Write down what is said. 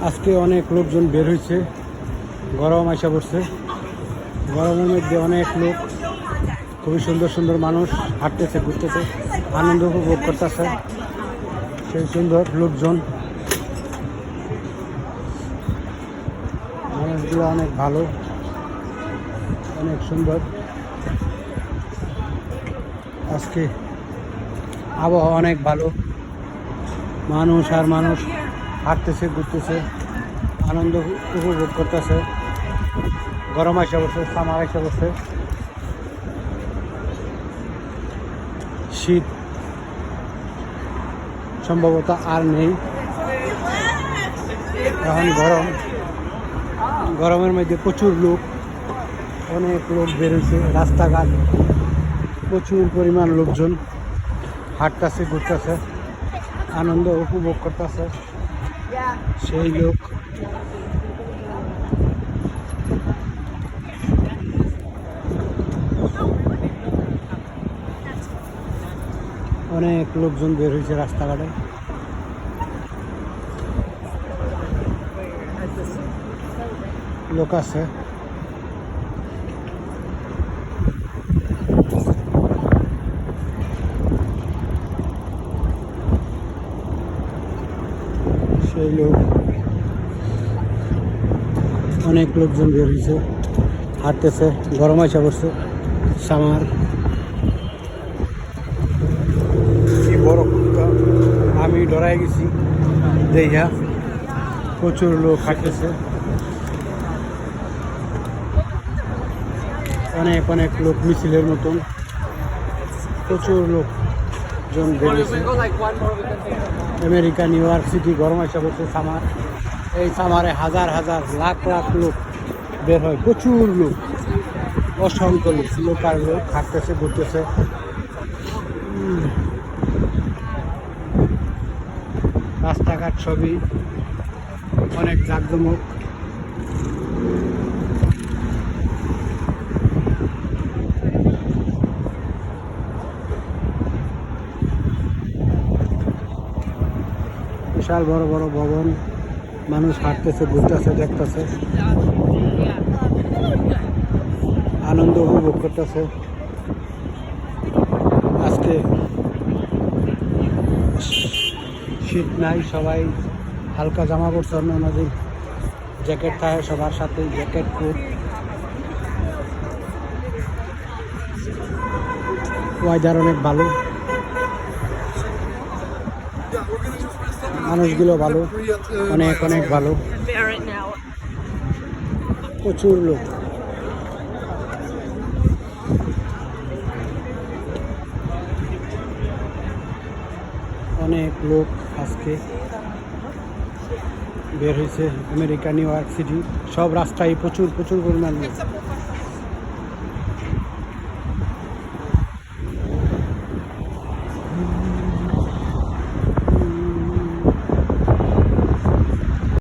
আজকে অনেক লোকজন বের হয়েছে, গরম আশা পড়ছে। গরমের মধ্যে অনেক লোক, খুবই সুন্দর সুন্দর মানুষ হাঁটতেছে, ঘুরতেছে, আনন্দ উপভোগ করতেছে। সেই সুন্দর লোকজন, মানুষগুলো অনেক ভালো, অনেক সুন্দর। আজকে আবহাওয়া অনেক ভালো, মানুষ আর মানুষ হাঁটতেছে, ঘুরতেছে, আনন্দ উপভোগ করতেছে। গরম আসে বসে, সামার এসে বসে, শীত সম্ভবত আর নেই, এখন গরম। গরমের মধ্যে প্রচুর লোক, অনেক লোক বেরোছে, রাস্তাঘাট প্রচুর পরিমাণ লোকজন হাঁটতেছে, ঘুরতেছে, আনন্দ উপভোগ করতেছে। সেই লোক অনেক লোকজন বের হয়েছে রাস্তাঘাটে। লোক আছে, সেই লোক, অনেক লোকজন বের হয়েছে, হাঁটতেছে। গরম আসা পড়ছে, সামার। কি বড় কুত্তা, আমি ডরাই গেছি দেখা। প্রচুর লোক হাঁটতেছে, অনেক অনেক লোক মিছিলের মতন, প্রচুর লোকজন বেরিয়েছে। আমেরিকা নিউ ইয়র্ক সিটি গরম আসা পড়ছে, সামার। এই সামারে হাজার হাজার লাখ লাখ লোক বের হয়, প্রচুর লোক, অসংখ্য লোক, লোকাল লোক হাঁটতেছে, ঘুরতেছে। রাস্তাঘাট সবই অনেক জাঁকজমক। বিশাল বড় বড় ভবন, মানুষ হাঁটতেছে, ঘুরতেছে, দেখতেছে, আনন্দ উপভোগ করতেছে। আজকে শীত নাই, সবাই হালকা জামা পড়ছে, অন্যদিন জ্যাকেট থাকে সবার সাথে, জ্যাকেট কোট। ওয়েদার অনেক ভালো, মানুষগুলো ভালো, অনেক অনেক ভালো, প্রচুর লোক। অনেক লোক আজকে বের হয়েছে আমেরিকা নিউ ইয়র্ক সিটি, সব রাস্তায় প্রচুর প্রচুর পরিমাণ লোক।